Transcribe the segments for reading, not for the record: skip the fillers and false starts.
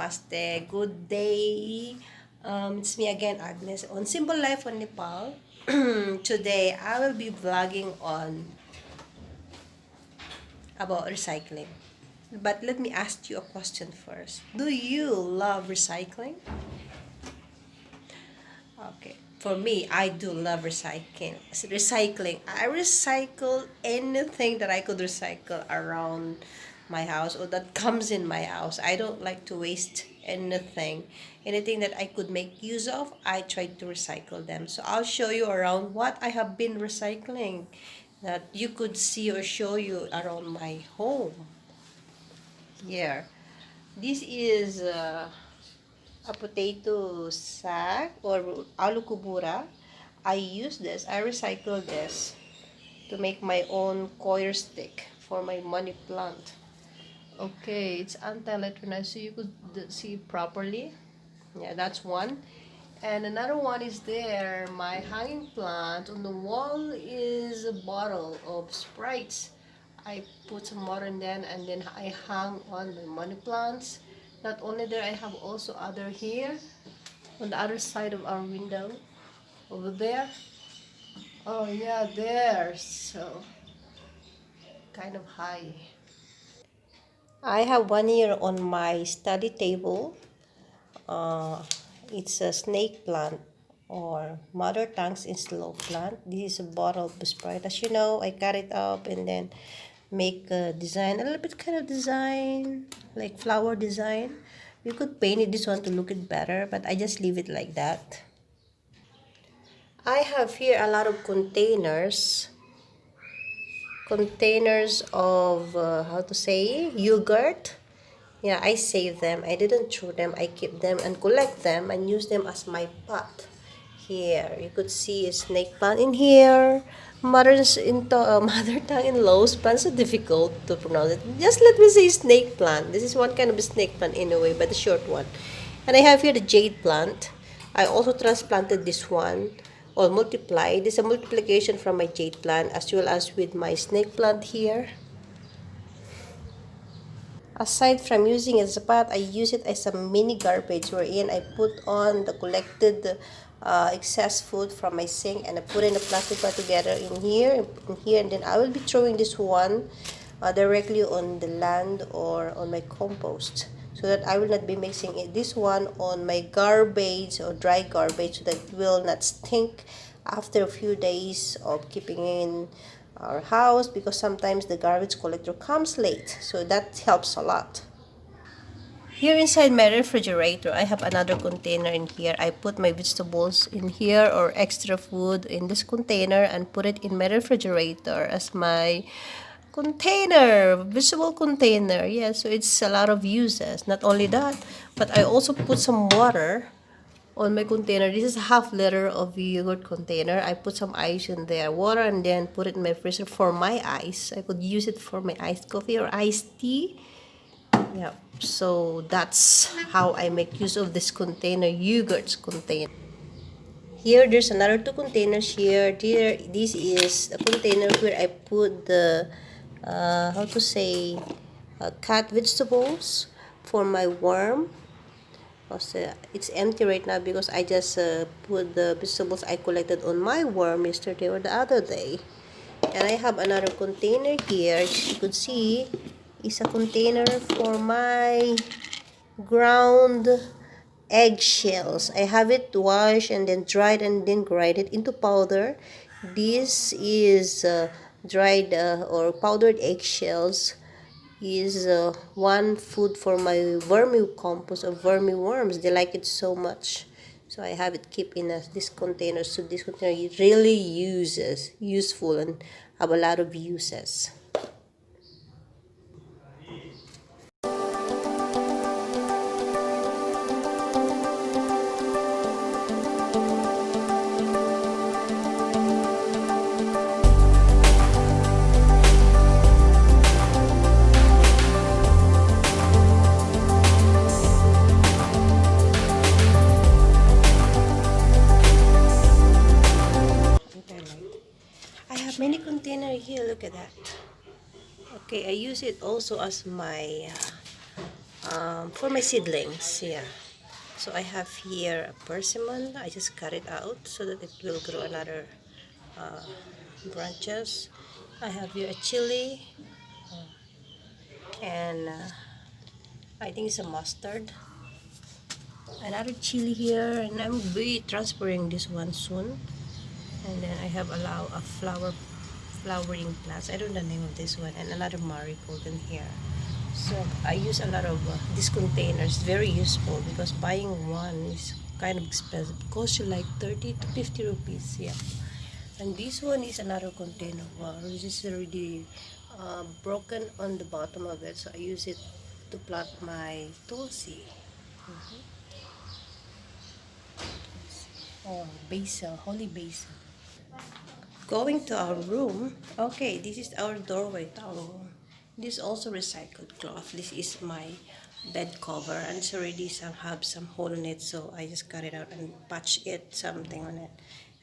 Namaste, good day. It's me again, Agnes, on Simple Life on Nepal. Today, I will be vlogging on about recycling. But let me ask you a question first. Do you love recycling? Okay. For me, I do love recycling. Recycling. I recycle anything that I could recycle around my house or that comes in my house. I don't like to waste anything. Anything that I could make use of, I try to recycle them. So I'll show you around what I have been recycling that you could see or show you around my home. Here. This is a potato sack or alu kubura. I use this, I recycle this to make my own coir stick for my money plant. Okay, it's anti-electronize so you could see properly. Yeah, that's one. And another one is there, my hanging plant. On the wall is a bottle of Sprites. I put some water in then and then I hang on the money plants. Not only there, I have also other here on the other side of our window. Over there. Oh yeah, there. So kind of high. I have one here on my study table. Uh, it's a snake plant or mother tongues in slow plant. This is a bottle of Sprite. As you know, I cut it up and then make a design, a little bit kind of design, like flower design. You could paint it this one to look it better, but I just leave it like that. I have here a lot of containers of how to say yogurt. Yeah, I save them. I didn't throw them. I keep them and collect them and use them as my pot. Here, you could see a snake plant in here. Mother tongue in Laos plant. So difficult to pronounce it. Just let me say snake plant. This is one kind of a snake plant in a way, but the short one. And I have here the jade plant. I also transplanted this one or multiplied. This is a multiplication from my jade plant as well as with my snake plant here. Aside from using it as a pot, I use it as a mini garbage wherein I put on the collected excess food from my sink and I put in the plastic bag together in here, and then I will be throwing this one directly on the land or on my compost so that I will not be mixing this one on my garbage or dry garbage so that it will not stink after a few days of keeping in our house, because sometimes the garbage collector comes late, so that helps a lot. Here inside my refrigerator, I have another container in here. I put my vegetables in here or extra food in this container and put it in my refrigerator as my container, vegetable container. Yeah, so it's a lot of uses. Not only that, but I also put some water on my container. This is a half liter of yogurt container. I put some ice in there, water, and then put it in my freezer for my ice. I could use it for my iced coffee or iced tea. Yeah, so that's how I make use of this container, yogurt container. Here, there's another two containers here. This is a container where I put the, how to say, cut vegetables for my worm. It's empty right now because I just put the vegetables I collected on my worm yesterday or the other day. And I have another container here. As you could see, is a container for my ground eggshells. I have it washed and then dried and then grind it into powder. This is dried or powdered eggshells. Is one food for my vermicompost or vermiworms. They like it so much, so I have it keep in this container. So this container really useful and have a lot of uses. I have many container here. Look at that. Okay, I use it also as my for my seedlings. Yeah. So I have here a persimmon. I just cut it out so that it will grow another uh, branches. I have here a chili and I think it's a mustard. Another chili here, and I'm be transferring this one soon. And then I have a flowering plants. I don't know the name of this one, and another marigold in here. So I use a lot of these containers. Very useful because buying one is kind of expensive. It costs you like 30 to 50 rupees. Yeah. And this one is another container. Wow, this is already broken on the bottom of it. So I use it to plant my tulsi. Oh, basil, holy basil. Going to our room. Okay, this is our doorway to our room. This is also recycled cloth. This is my bed cover, and it's already have some hole in it, so I just cut it out and patch it something on it,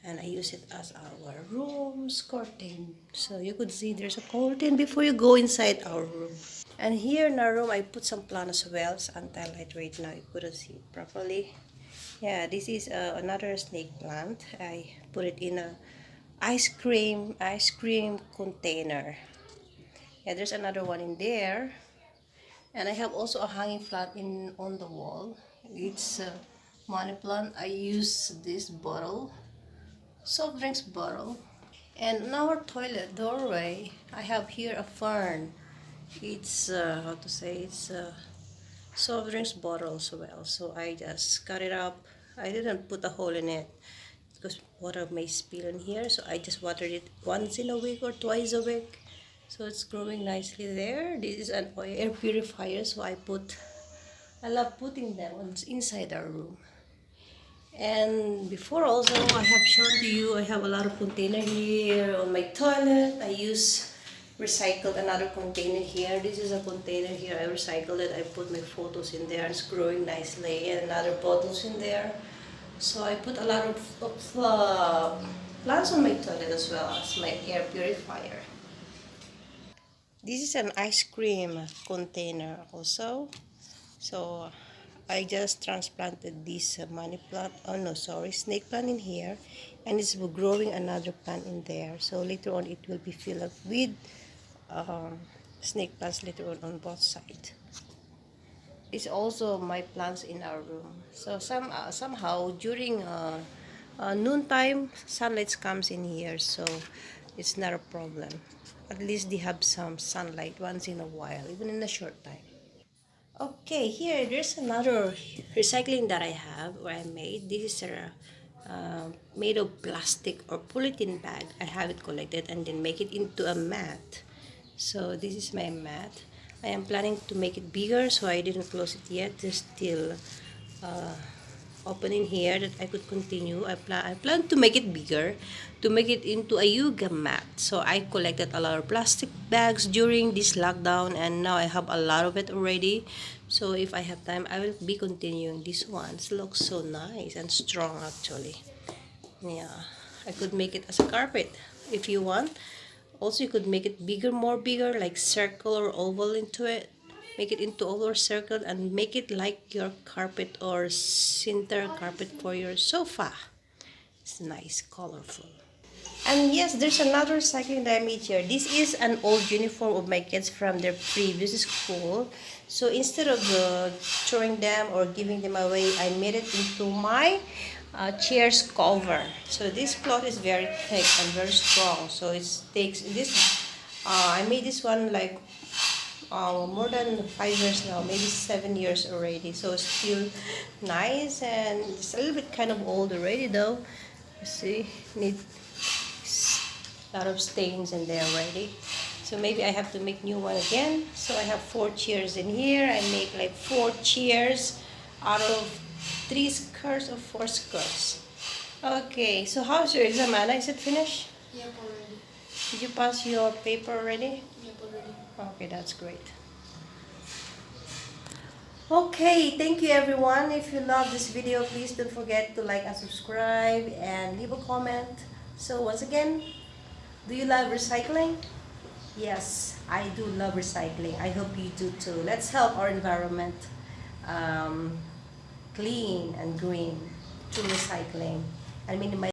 and I use it as our room's curtain. So you could see there's a curtain before you go inside our room. And here in our room, I put some plants as well. It's anti-light right now. You couldn't see it properly. Yeah, this is another snake plant. I put it in a ice cream container. Yeah, there's another one in there, and I have also a hanging plant in on the wall. It's a money plant. I use this bottle, soft drinks bottle, and in our toilet doorway I have here a fern. It's how to say, it's a soft drinks bottle as well. So I just cut it up. I didn't put a hole in it because water may spill in here, so I just watered it once in a week or twice a week. So it's growing nicely there. This is an air purifier, so I love putting them on inside our room. And before also, I have shown to you, I have a lot of container here on my toilet. I use recycled another container here. This is a container here. I recycled it. I put my photos in there. It's growing nicely, and another bottles in there. So I put a lot of plants on my toilet as well as my air purifier. This is an ice cream container also. So I just transplanted this money plant, oh no, sorry, snake plant in here, and it's growing another plant in there. So later on it will be filled up with snake plants later on both sides. It's also my plants in our room. So somehow during noontime, sunlight comes in here, so it's not a problem. At least they have some sunlight once in a while, even in a short time. Okay, here there's another recycling that I have or I made. This is made of plastic or polythene bag. I have it collected and then make it into a mat. So this is my mat. I am planning to make it bigger, so I didn't close it yet. There's still opening here that I could continue. I plan to make it bigger, to make it into a yoga mat. So I collected a lot of plastic bags during this lockdown, and now I have a lot of it already. So if I have time, I will be continuing this one. It looks so nice and strong actually. Yeah, I could make it as a carpet if you want. Also, you could make it bigger, more bigger, like circle or oval into it. Make it into oval or circle and make it like your carpet or center carpet for your sofa. It's nice, colorful. And yes, there's another recycling that I made here. This is an old uniform of my kids from their previous school. So instead of throwing them or giving them away, I made it into my chair's cover. So this cloth is very thick and very strong. So it takes this. I made this one like more than 5 years now, maybe 7 years already. So it's still nice, and it's a little bit kind of old already though. You see, need a lot of stains in there already. So maybe I have to make new one again. So I have 4 chairs in here. I make like 4 chairs out of 3 skirts or 4 skirts. Okay, so how's your exam, Anna? Is it finished? Yep, already. Did you pass your paper already? Yep, already. Okay, that's great. Okay, thank you everyone. If you love this video, please don't forget to like and subscribe and leave a comment. So once again, do you love recycling? Yes, I do love recycling. I hope you do too. Let's help our environment um, clean and green through recycling and minimize